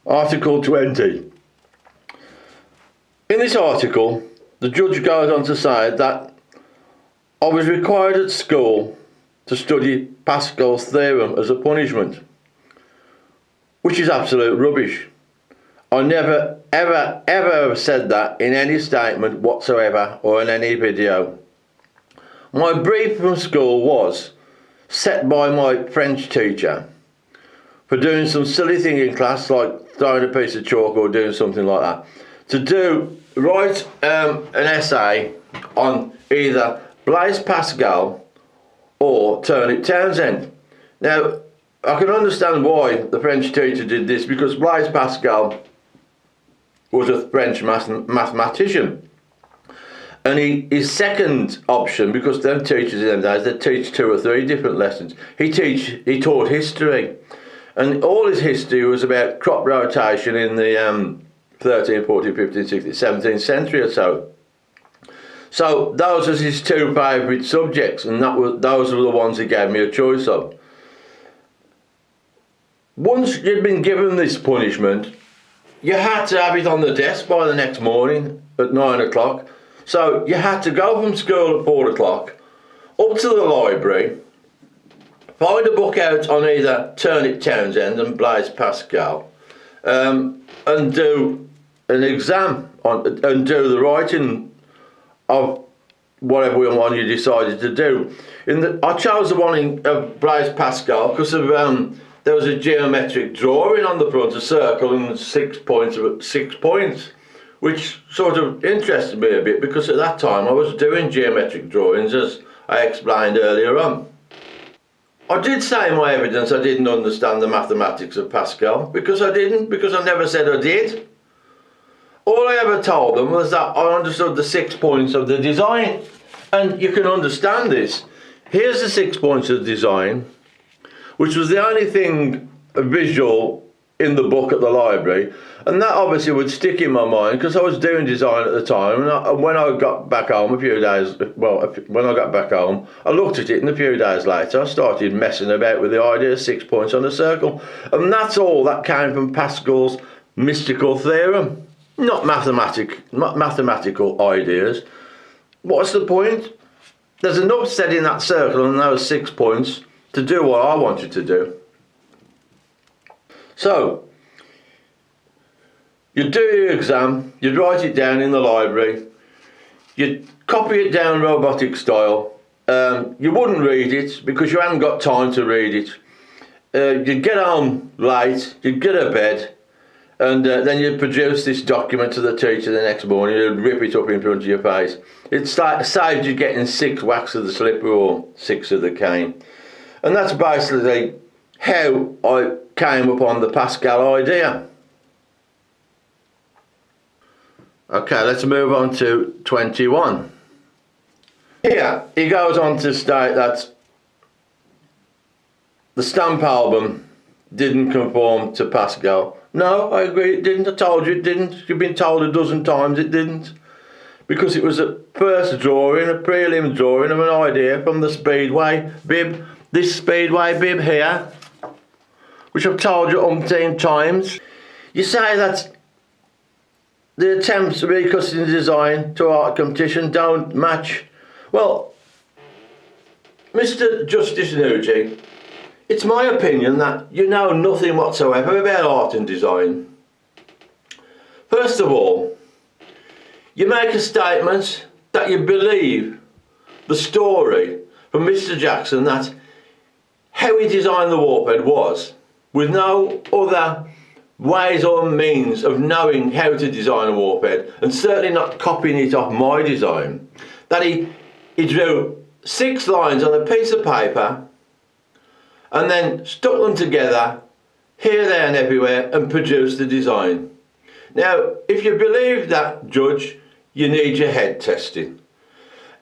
Article 20. In this article, the judge goes on to say that I was required at school to study Pascal's theorem as a punishment, which is absolute rubbish. I never, ever said that in any statement whatsoever or in any video. My brief from school was set by my French teacher for doing some silly thing in class, like throwing a piece of chalk or doing something like that, to write an essay on either Blaise Pascal or Turnip Townsend. Now, I can understand why the French teacher did this, because Blaise Pascal was a French mathematician. And his second option, because them teachers in them days, they teach 2 or 3 different lessons. He taught history. And all his history was about crop rotation in the 13th, 14th, 15th, 16th, 17th century or so. So those were his 2 favourite subjects, and those were the ones he gave me a choice of. Once you'd been given this punishment, you had to have it on the desk by the next morning at 9 o'clock. So you had to go from school at 4 o'clock, up to the library, find a book out on either Turnip Townsend and Blaise Pascal, and do an exam and do the writing of whatever one you decided to do. I chose the one of Blaise Pascal because of there was a geometric drawing on the front, a circle and 6 points, which sort of interested me a bit, because at that time I was doing geometric drawings, as I explained earlier on. I did say in my evidence I didn't understand the mathematics of Pascal, because I never said I did. All I ever told them was that I understood the 6 points of the design. And you can understand this. Here's the 6 points of the design, which was the only thing visual in the book at the library. And that obviously would stick in my mind, because I was doing design at the time. And when I got back home when I got back home, I looked at it, and a few days later I started messing about with the idea of 6 points on a circle. And that's all that came from Pascal's mystical theorem, not mathematical ideas. What's the point? There's enough said in that circle and those 6 points to do what I wanted to do. So, you'd do your exam, you'd write it down in the library, you'd copy it down robotic style, you wouldn't read it because you hadn't got time to read it. You'd get home late, you'd get to bed, and then you'd produce this document to the teacher the next morning, you'd rip it up in front of your face. It saved you getting 6 whacks of the slipper or 6 of the cane. And that's basically how I came upon the Pascal idea. Okay, let's move on to 21. Here, he goes on to state that the stamp album didn't conform to Pascal. No, I agree, it didn't. I told you it didn't. You've been told a dozen times it didn't. Because it was a first drawing, a prelim drawing of an idea from the Speedway bib. This Speedway bib here, which I've told you umpteen times. You say that the attempts to recustom the design to art competition don't match. Well, Mr. Justice Nucci, it's my opinion that you know nothing whatsoever about art and design. First of all, you make a statement that you believe the story from Mr. Jackson that how he designed the warphead was, with no other ways or means of knowing how to design a warphead, and certainly not copying it off my design, that he drew 6 lines on a piece of paper and then stuck them together here, there and everywhere and produced the design. Now, if you believe that, Judge, you need your head tested.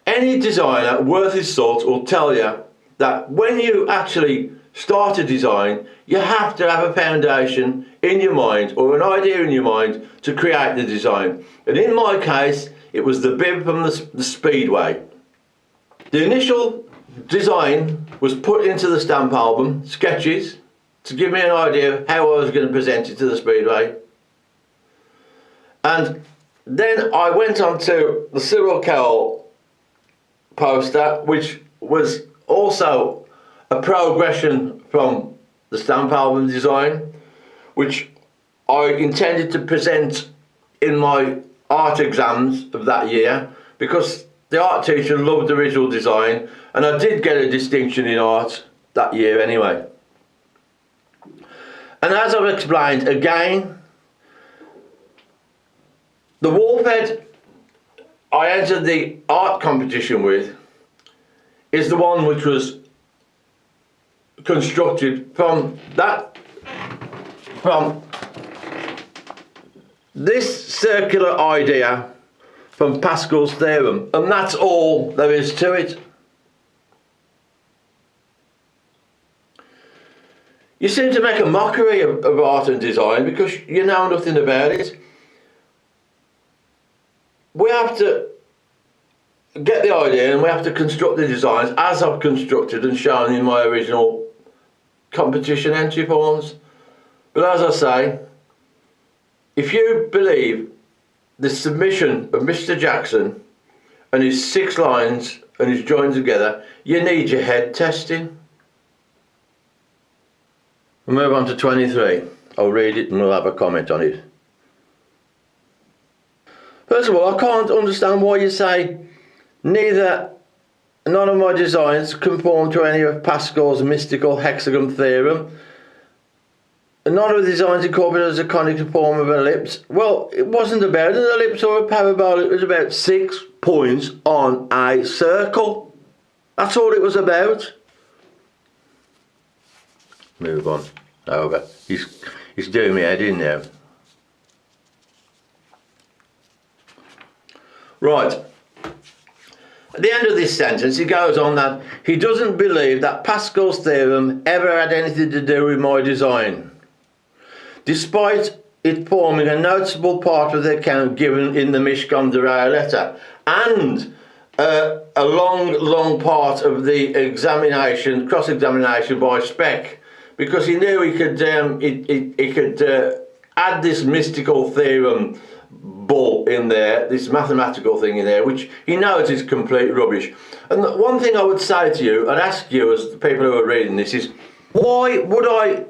Any designer worth his salt will tell you that when you actually start a design, you have to have a foundation in your mind or an idea in your mind to create the design. And in my case, it was the bib from the Speedway. The initial design was put into the stamp album, sketches, to give me an idea of how I was going to present it to the Speedway. And then I went on to the Cyril Cowell poster, which was also a progression from the stamp album design, which I intended to present in my art exams of that year, because the art teacher loved the original design, and I did get a distinction in art that year anyway. And as I've explained again, the wolf head I entered the art competition with is the one which was constructed from this circular idea from Pascal's theorem, and that's all there is to it. You seem to make a mockery of art and design because you know nothing about it. We have to get the idea and we have to construct the designs as I've constructed and shown in my original competition entry forms. But as I say, if you believe the submission of Mr. Jackson and his 6 lines and his joined together, you need your head testing. We'll move on to 23. I'll read it and we'll have a comment on it. First of all, I can't understand why you say none of my designs conform to any of Pascal's mystical hexagon theorem. None of the designs incorporated as a conic form of an ellipse. Well, it wasn't about an ellipse or a parabola, it was about 6 points on a circle. That's all it was about. Move on. Over. He's doing me head in now. Right. At the end of this sentence, he goes on that he doesn't believe that Pascal's theorem ever had anything to do with my design, despite it forming a noticeable part of the account given in the Mishcon de Raya letter, and a long part of the examination, cross-examination by Speck, because he knew he could add this mystical theorem bull in there, this mathematical thing in there, which he knows is complete rubbish. And the one thing I would say to you, and ask you as the people who are reading this, is why would I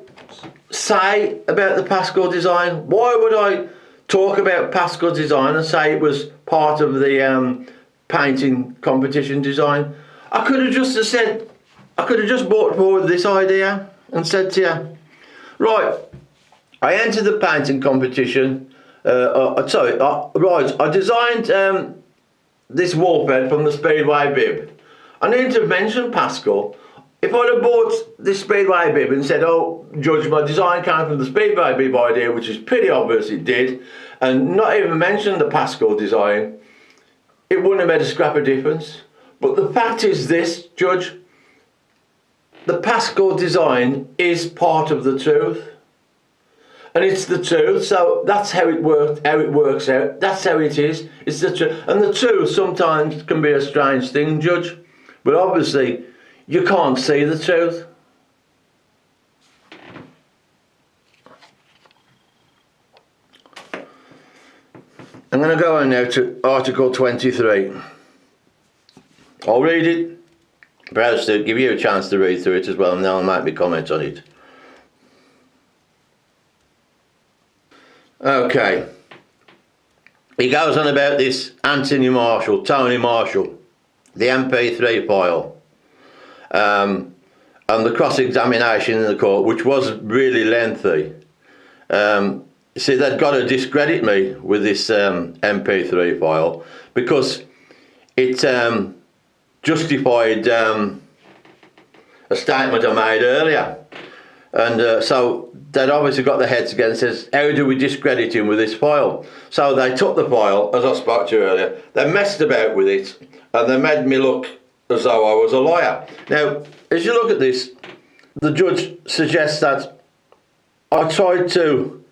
say about the Pascal design? Why would I talk about Pascal design and say it was part of the painting competition design? I could have just brought forward this idea and said to you, right, I entered the painting competition. I designed this wolf head from the Speedway bib. I need to mention Pascal. If I'd have bought this Speedway bib and said, oh, Judge, my design came from the Speedway bib idea, which is pretty obvious it did, and not even mentioned the Pascal design, it wouldn't have made a scrap of difference. But the fact is this, Judge, the Pascal design is part of the truth. And it's the truth, so that's how it works out. That's how it is. It's the truth. And the truth sometimes can be a strange thing, Judge. But obviously, you can't see the truth. I'm going to go on now to Article 23. I'll read it, perhaps to give you a chance to read through it as well, and then I'll make my comments on it. Okay. He goes on about this Tony Marshall, the MP3 file, and the cross-examination in the court, which was really lengthy. See, they've got to discredit me with this MP3 file because it justified a statement I made earlier. And so they'd obviously got their heads together and says, how do we discredit him with this file? So they took the file, as I spoke to you earlier, they messed about with it, and they made me look as though I was a liar. Now, as you look at this, the judge suggests that I tried to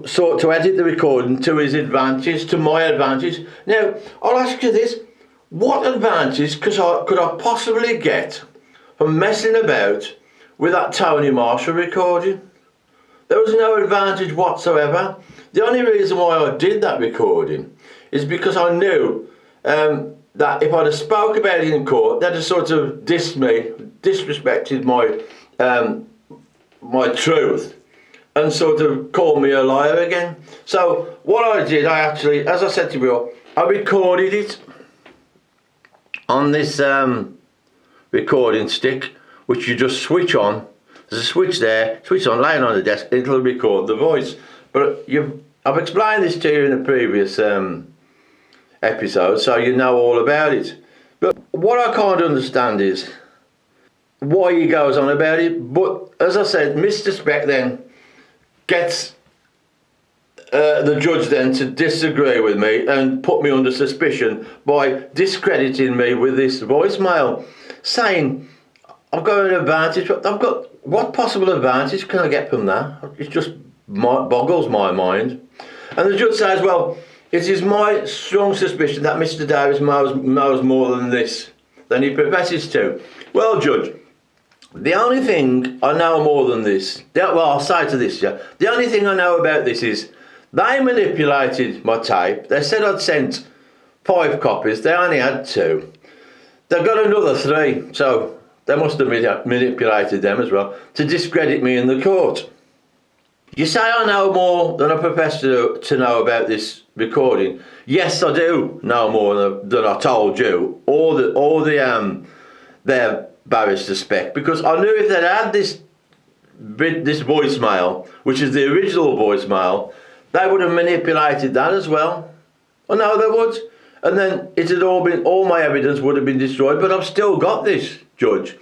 sort to edit the recording to his advantage, to my advantage. Now, I'll ask you this, what advantage could I possibly get from messing about with that Tony Marshall recording. There was no advantage whatsoever. The only reason why I did that recording is because I knew that if I'd have spoke about it in court, they'd have sort of dissed me, disrespected my truth, and sort of called me a liar again. So what I did, I actually, as I said to you, I recorded it on this recording stick, which you just switch on. There's a switch there, switch on, laying on the desk, it'll record the voice. But I've explained this to you in the previous episode, so you know all about it. But what I can't understand is why he goes on about it. But as I said, Mr. Speck then gets the judge then to disagree with me and put me under suspicion by discrediting me with this voicemail, saying I've got an advantage. What possible advantage can I get from that? It just boggles my mind. And the judge says, well, it is my strong suspicion that Mr. Davis knows more than this, than he professes to. Well, Judge, the only thing I know more than this, well, I'll say to this, yeah, the only thing I know about this is they manipulated my tape. They said I'd sent 5 copies. They only had 2. They've got another 3, so they must have manipulated them as well to discredit me in the court. You say I know more than I profess to know about this recording. Yes, I do know more than I told you, or their barrister Speck, because I knew if they'd had this voicemail, which is the original voicemail, they would have manipulated that as well. I know they would, and then it had all my evidence would have been destroyed. But I've still got this, Judge,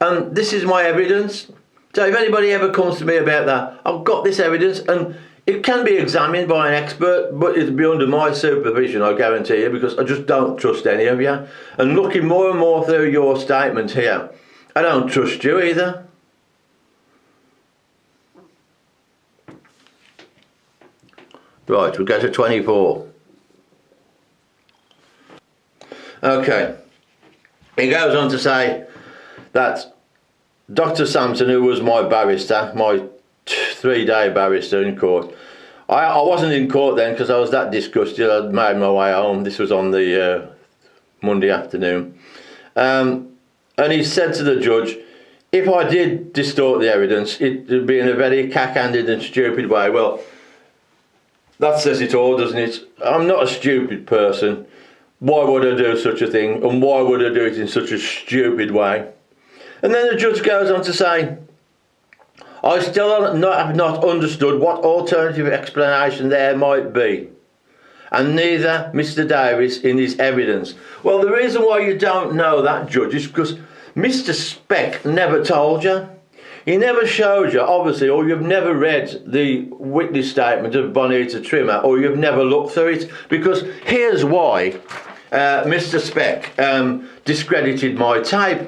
and this is my evidence. So if anybody ever comes to me about that, I've got this evidence, and it can be examined by an expert, but it'll be under my supervision, I guarantee you, because I just don't trust any of you. And looking more and more through your statement here, I don't trust you either. Right, we'll go to 24. Okay. He goes on to say that Dr. Sampson, who was my barrister, my 3-day barrister in court, I wasn't in court then because I was that disgusted. I'd made my way home. This was on the Monday afternoon. And he said to the judge, if I did distort the evidence, it would be in a very cack-handed and stupid way. Well, that says it all, doesn't it? I'm not a stupid person. Why would I do such a thing? And why would I do it in such a stupid way? And then the judge goes on to say, I still have not understood what alternative explanation there might be, and neither Mr. Davis in his evidence. Well, the reason why you don't know that, Judge, is because Mr. Speck never told you. He never showed you, obviously, or you've never read the witness statement of Bonita Trimmer, or you've never looked through it, because here's why Mr. Speck discredited my tape.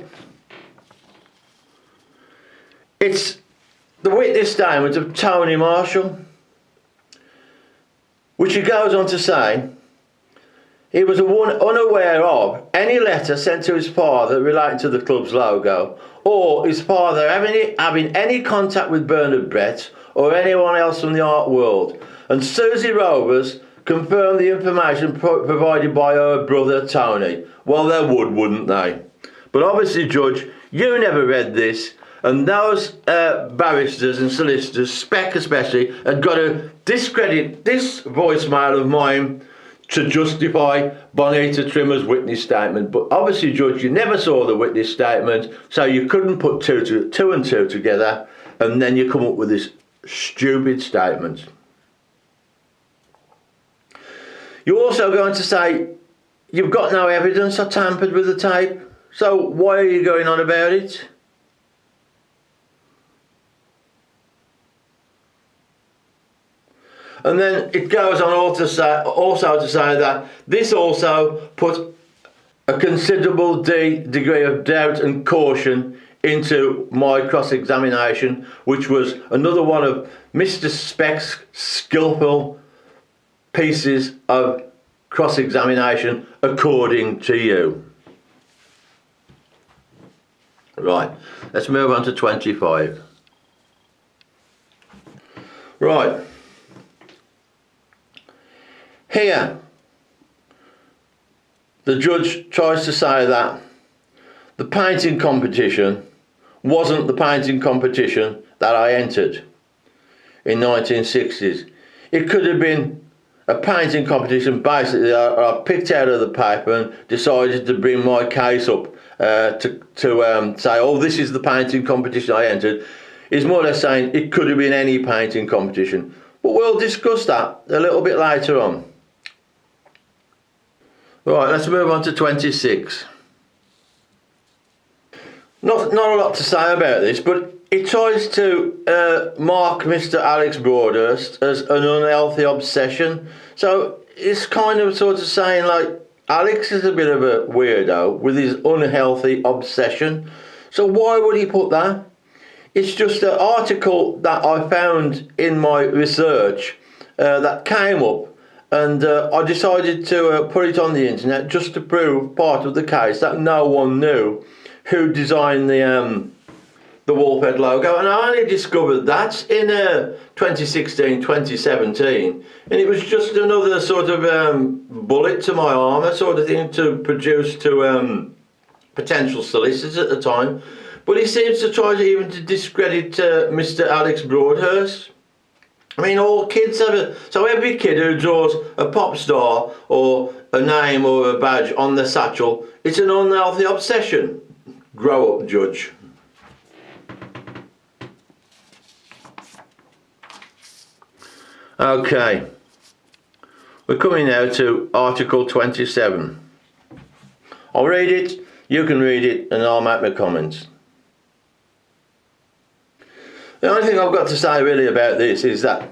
It's the witness statement of Tony Marshall, which he goes on to say he was unaware of any letter sent to his father relating to the club's logo, or his father having any contact with Bernard Brett or anyone else from the art world. And Susie Rovers confirmed the information provided by her brother Tony. Well, they would, wouldn't they? But obviously, Judge, you never read this. And those barristers and solicitors, Speck especially, had got to discredit this voicemail of mine to justify Bonita Trimmer's witness statement. But obviously, Judge, you never saw the witness statement, so you couldn't put two and two together, and then you come up with this stupid statement. You're also going to say, you've got no evidence I tampered with the tape, so why are you going on about it? And then it goes on also to say that this also put a considerable degree of doubt and caution into my cross-examination, which was another one of Mr. Speck's skillful pieces of cross-examination, according to you. Right, let's move on to 25. Right, here the judge tries to say that the painting competition wasn't the painting competition that I entered in 1960s. It could have been a painting competition basically I picked out of the paper and decided to bring my case up to say, oh, this is the painting competition I entered. Is more or less saying it could have been any painting competition. But we'll discuss that a little bit later on. Right, let's move on to 26. Not a lot to say about this, but it tries to mark Mr. Alex Broadhurst as an unhealthy obsession. So it's kind of sort of saying like Alex is a bit of a weirdo with his unhealthy obsession. So why would he put that? It's just an article that I found in my research that came up, and I decided to put it on the internet just to prove part of the case that no one knew who designed the Wolfhead logo, and I only discovered that in 2016, 2017, and it was just another sort of bullet to my armour sort of thing to produce to potential solicitors at the time. But he seems to try to even to discredit Mr. Alex Broadhurst. I mean, all kids have so every kid who draws a pop star or a name or a badge on the satchel, it's an unhealthy obsession. Grow up, judge. Okay, we're coming now to Article 27. I'll read it, you can read it, and I'll make my comments. The only thing I've got to say really about this is that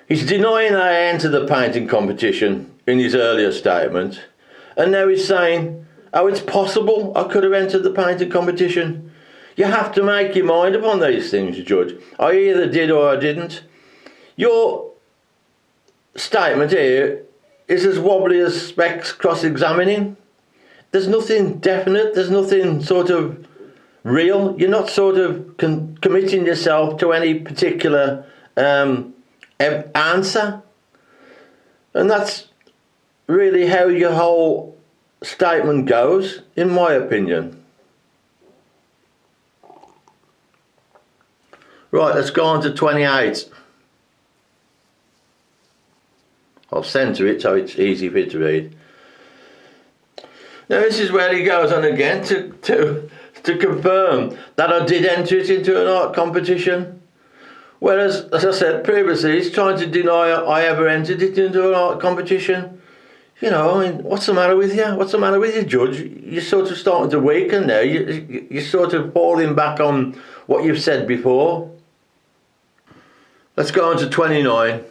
he's denying that I entered the painting competition in his earlier statement, and now he's saying, oh, it's possible I could have entered the painting competition. You have to make your mind up on these things, Judge. I either did or I didn't. Your statement here is as wobbly as Specs cross-examining. There's nothing definite, there's nothing sort of real. You're not sort of committing yourself to any particular answer. And that's really how your whole statement goes, in my opinion. Right, let's go on to 28. I'll centre it so it's easy for you to read. Now this is where he goes on again to confirm that I did enter it into an art competition. Whereas, as I said previously, he's trying to deny I ever entered it into an art competition. You know, I mean, what's the matter with you? What's the matter with you, Judge? You're sort of starting to weaken now. You're sort of falling back on what you've said before. Let's go on to 29.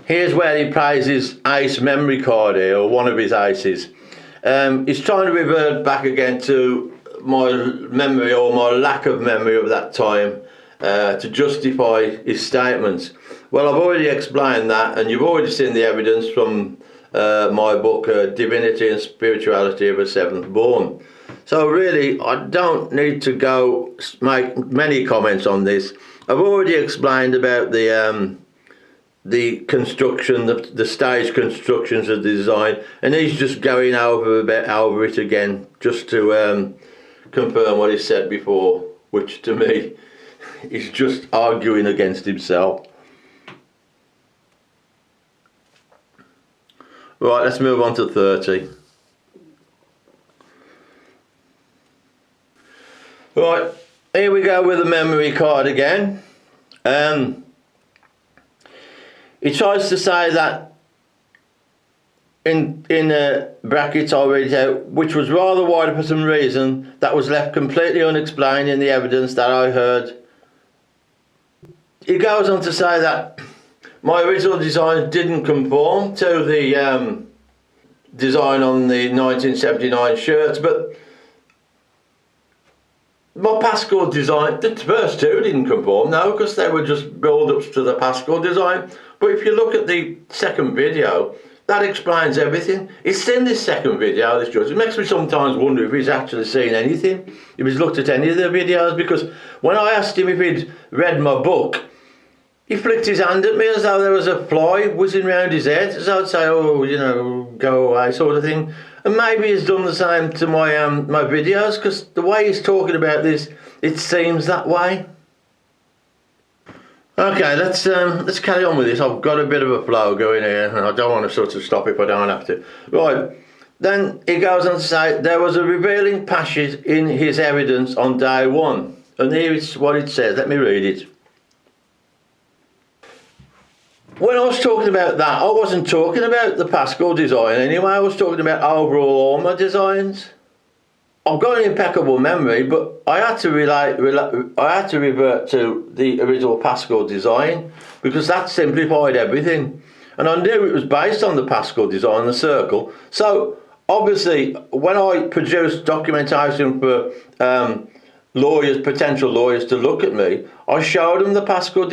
Here's where he plays his ace memory card here, or one of his aces. He's trying to revert back again to my memory or my lack of memory of that time to justify his statements. Well, I've already explained that, and you've already seen the evidence from my book, Divinity and Spirituality of a Seventh Born. So really, I don't need to go make many comments on this. I've already explained about the construction, the stage constructions of the design, and he's just going over it again just to confirm what he said before, which to me is just arguing against himself. Right, let's move on to 30. Right, here we go with the memory card again. He tries to say that in brackets I read out, which was rather wider for some reason that was left completely unexplained in the evidence that I heard. He goes on to say that my original design didn't conform to the design on the 1979 shirts, but my Pascal design, the first two didn't conform, no, because they were just build-ups to the Pascal design. But if you look at the second video, that explains everything. He's seen this second video, this judge. It makes me sometimes wonder if he's actually seen anything, if he's looked at any of the videos, because when I asked him if he'd read my book, he flicked his hand at me as though there was a fly whizzing round his head, as though I'd say, oh, you know, go away, sort of thing. And maybe he's done the same to my my videos, because the way he's talking about this, it seems that way. Okay, let's carry on with this. I've got a bit of a flow going here, and I don't want to sort of stop if I don't have to. Right, then he goes on to say, there was a revealing passage in his evidence on day one. And here is what it says. Let me read it. When I was talking about that, I wasn't talking about the Pascal design anyway. I was talking about overall all my designs. I've got an impeccable memory, but I had to revert to the original Pascal design, because that simplified everything. And I knew it was based on the Pascal design, the circle. So obviously, when I produced documentation for potential lawyers to look at me, I showed them the Pascal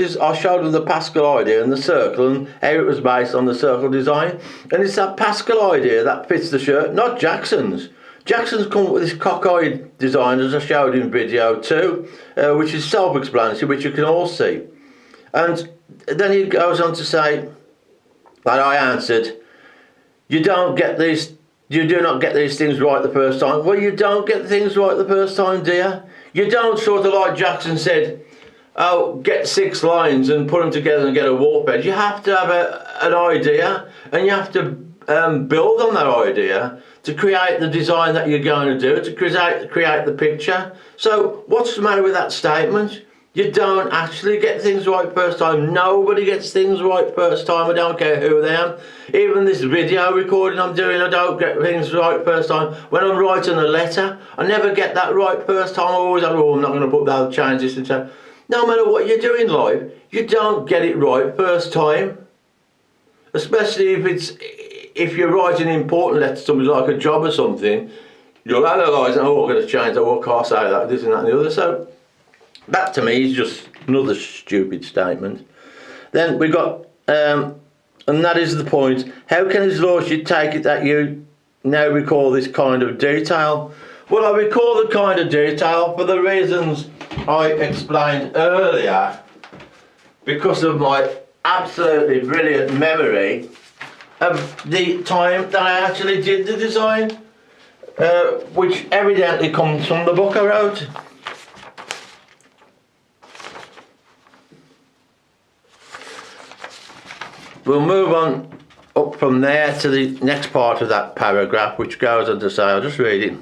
idea and the circle, and how it was based on the circle design. And it's that Pascal idea that fits the shirt, not Jackson's. Jackson's come up with this cockeyed design, as I showed in video 2, which is self-explanatory, which you can all see. And then he goes on to say that I answered, you do not get these things right the first time. Well, you don't get things right the first time, dear. You don't, sort of like Jackson said, oh, get 6 lines and put them together and get a warp edge. You have to have an idea, and you have to build on that idea to create the design that you're going to do, to create the picture. So what's the matter with that statement? You don't actually get things right first time. Nobody gets things right first time. I don't care who they are. Even this video recording I'm doing, I don't get things right first time. When I'm writing a letter, I never get that right first time. I always have, oh, I'm not going to put that, change this and so. No matter what you do in life, you don't get it right first time. Especially if you're writing an important letter to somebody, like a job or something, you'll analyse, oh, I'm going to change that, oh, I can't say that, this and that and the other. So that to me is just another stupid statement. Then we got, and that is the point, how can his lordship take it that you now recall this kind of detail? Well, I recall the kind of detail for the reasons I explained earlier, because of my absolutely brilliant memory of the time that I actually did the design, which evidently comes from the book I wrote. We'll move on up from there to the next part of that paragraph, which goes on to say, I'll just read it.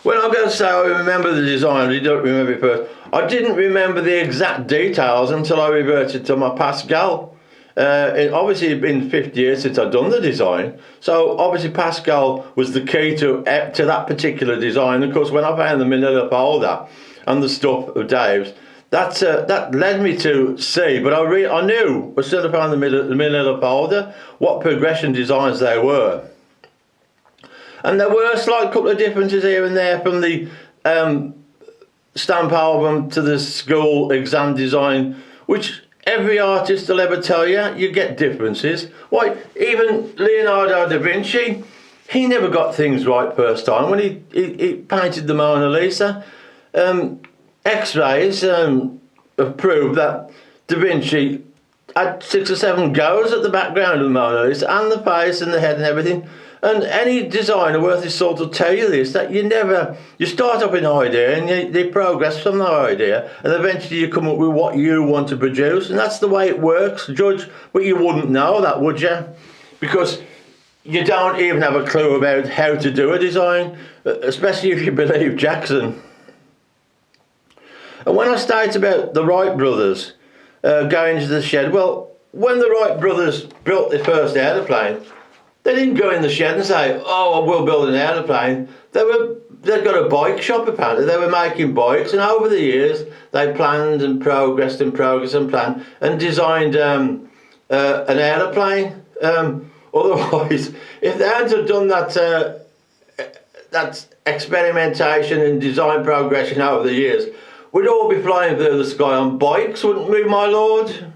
When I'm going to say I remember the design, you don't remember it first. I didn't remember the exact details until I reverted to my Pascal. Obviously it's been 50 years since I'd done the design, so obviously Pascal was the key to that particular design. Of course, when I found the manila folder and the stuff of Dave's, that led me to see, but I knew as soon as I found the manila folder what progression designs they were. And there were a slight couple of differences here and there, from the stamp album to the school exam design, which every artist will ever tell you, you get differences. Why, even Leonardo da Vinci, he never got things right first time when he painted the Mona Lisa. X-rays have proved that Da Vinci had 6 or 7 goes at the background of the Mona Lisa, and the face and the head and everything. And any designer worth his salt will tell you this, that you start up an idea and you progress from that idea, and eventually you come up with what you want to produce, and that's the way it works, Judge. But you wouldn't know that, would you? Because you don't even have a clue about how to do a design, especially if you believe Jackson. And when I stated about the Wright brothers going into the shed, well, when the Wright brothers built their first aeroplane, they didn't go in the shed and say, oh, we'll build an aeroplane. They'd got a bike shop, apparently. They were making bikes, and over the years they planned and progressed and planned and designed an aeroplane. Otherwise, if they hadn't done that experimentation and design progression over the years, we'd all be flying through the sky on bikes, wouldn't we, my lord?